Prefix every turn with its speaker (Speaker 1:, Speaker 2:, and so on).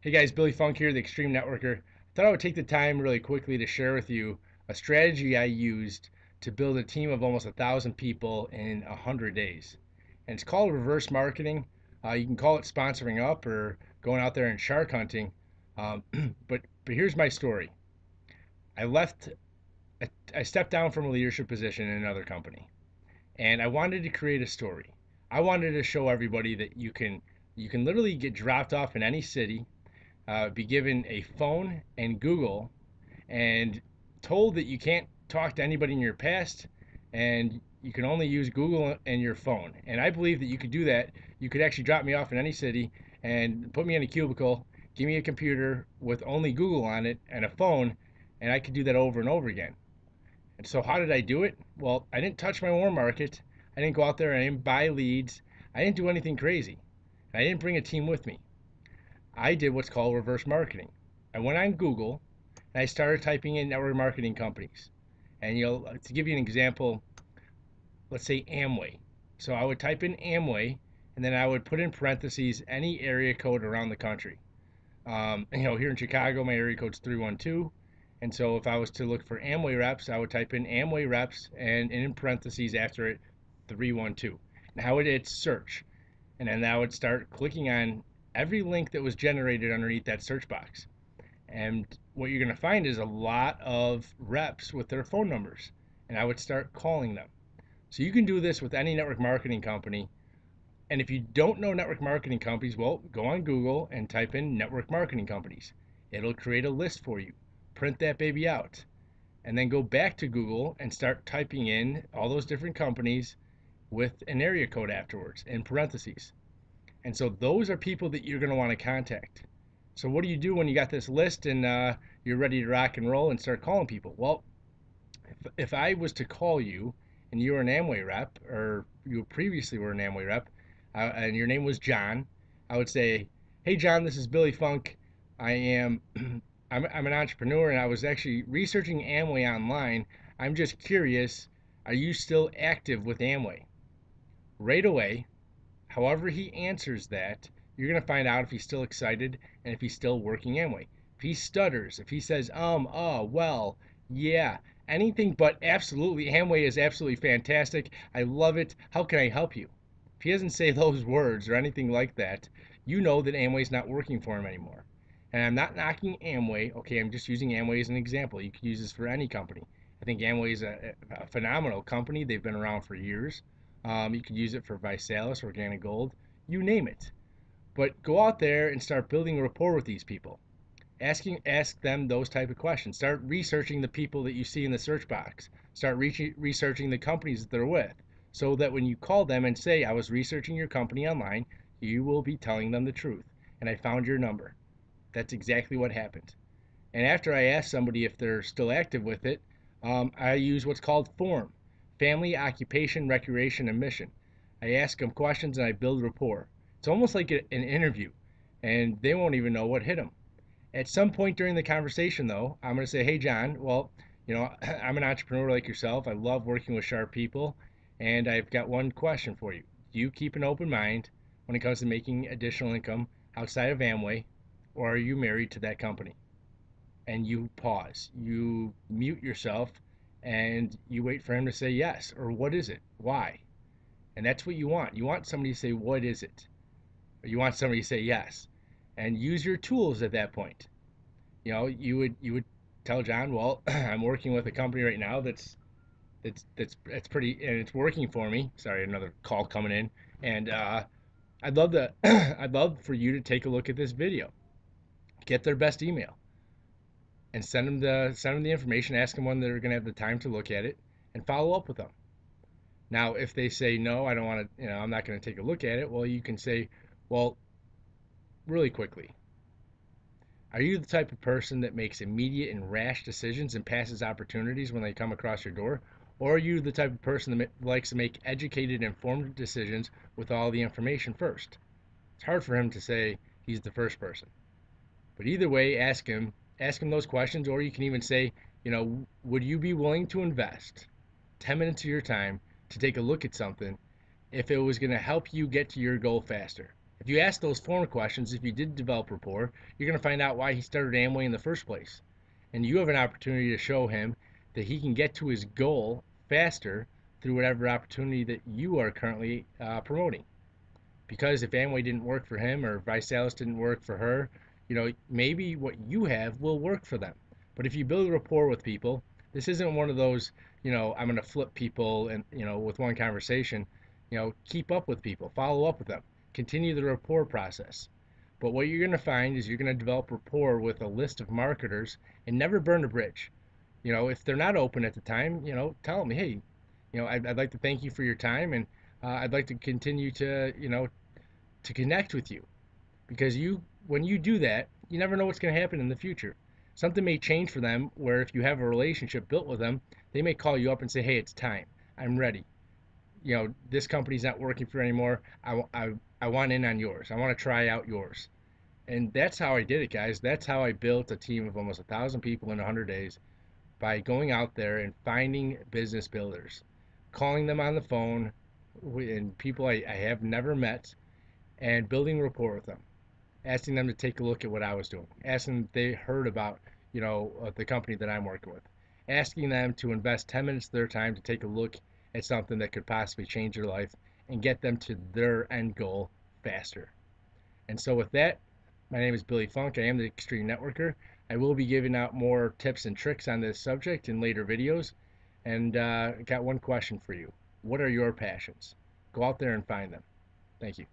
Speaker 1: Hey guys, Billy Funk here, the Extreme Networker. Thought I would take the time really quickly to share with you a strategy I used to build a team of almost 1,000 people in 100 days. And it's called reverse marketing. You can call it sponsoring up or going out there and shark hunting. Um, but here's my story. I left. I stepped down from a leadership position in another company, and I wanted to create a story. I wanted to show everybody that you can literally get dropped off in any city, be given a phone and Google, and told that you can't talk to anybody in your past, and you can only use Google and your phone. And I believe that you could do that. You could actually drop me off in any city and put me in a cubicle, give me a computer with only Google on it and a phone, and I could do that over and over again. And so, how did I do it? Well, I didn't touch my warm market. I didn't go out there and I didn't buy leads. I didn't do anything crazy. I didn't bring a team with me. I did what's called reverse marketing. I went on Google and I started typing in network marketing companies. And to give you an example, let's say Amway. So I would type in Amway, and then I would put in parentheses any area code around the country. Here in Chicago, my area code's 312. And so if I was to look for Amway reps, I would type in Amway reps and in parentheses after it 312. And how would it search? And then I would start clicking on every link that was generated underneath that search box. And what you're going to find is a lot of reps with their phone numbers. And I would start calling them. So you can do this with any network marketing company. And if you don't know network marketing companies, well, go on Google and type in network marketing companies. It'll create a list for you. Print that baby out. And then go back to Google and start typing in all those different companies with an area code afterwards in parentheses. And so those are people that you're going to want to contact. So what do you do when you got this list and you're ready to rock and roll and start calling people? Well, if I was to call you and you were an Amway rep, or you previously were an Amway rep, and your name was John, I would say, "Hey John, this is Billy Funk. I am I'm an entrepreneur and I was actually researching Amway online. I'm just curious, are you still active with Amway?" Right away, however he answers that, you're going to find out if he's still excited and if he's still working Amway. If he stutters, if he says, well, yeah, anything but absolutely, Amway is absolutely fantastic. I love it. How can I help you? If he doesn't say those words or anything like that, you know that Amway's not working for him anymore. And I'm not knocking Amway. Okay, I'm just using Amway as an example. You could use this for any company. I think Amway is a phenomenal company. They've been around for years. You could use it for Visalis, Organic Gold, you name it. But go out there and start building a rapport with these people. Ask them those type of questions. Start researching the people that you see in the search box. Start researching the companies that they're with, so that when you call them and say, "I was researching your company online," you will be telling them the truth. And I found your number. That's exactly what happened. And after I ask somebody if they're still active with it, I use what's called FORM: family, occupation, recreation, and mission. I ask them questions and I build rapport. It's almost like an interview, and they won't even know what hit them. At some point during the conversation, though, I'm going to say, "Hey, John, well, I'm an entrepreneur like yourself. I love working with sharp people, and I've got one question for you. Do you keep an open mind when it comes to making additional income outside of Amway, or are you married to that company?" And you pause, you mute yourself, and you wait for him to say yes. Or what is it? Why? And that's what you want. You want somebody to say, "What is it?" Or you want somebody to say yes. And use your tools at that point. You would tell John, "Well, I'm working with a company right now that's pretty and it's working for me." Sorry, another call coming in. And I'd love to I'd love for you to take a look at this video. Get their best email and send them the information. Ask them when they're going to have the time to look at it, and follow up with them. Now, if they say no, I don't want to, I'm not going to take a look at it. Well, you can say, "Well, really quickly, are you the type of person that makes immediate and rash decisions and passes opportunities when they come across your door? Or are you the type of person that likes to make educated, informed decisions with all the information first?" It's hard for him to say he's the first person. But either way, ask him those questions, or you can even say, "Would you be willing to invest 10 minutes of your time to take a look at something if it was going to help you get to your goal faster? If you ask those form questions, if you did develop rapport, you're going to find out why he started Amway in the first place. And you have an opportunity to show him that he can get to his goal faster through whatever opportunity that you are currently promoting. Because if Amway didn't work for him or ViSalus didn't work for her, maybe what you have will work for them. But if you build a rapport with people, this isn't one of those, I'm going to flip people and, with one conversation. Keep up with people, follow up with them, continue the rapport process. But what you're going to find is you're going to develop rapport with a list of marketers and never burn a bridge. If they're not open at the time, tell them, hey, I'd like to thank you for your time, and I'd like to continue to connect with you, because when you do that, you never know what's going to happen in the future. Something may change for them, where if you have a relationship built with them, they may call you up and say, hey, it's time, I'm ready, this company's not working for anymore. I want in on yours, I want to try out yours. And that's how I did it, guys. That's how I built a team of almost 1,000 people in 100 days, by going out there and finding business builders, calling them on the phone, and people I have never met, and building rapport with them, asking them to take a look at what I was doing, asking if they heard about, the company that I'm working with, asking them to invest 10 minutes of their time to take a look at something that could possibly change their life and get them to their end goal faster. And so with that, my name is Billy Funk. I am the Extreme Networker. I will be giving out more tips and tricks on this subject in later videos. And got one question for you. What are your passions? Go out there and find them. Thank you.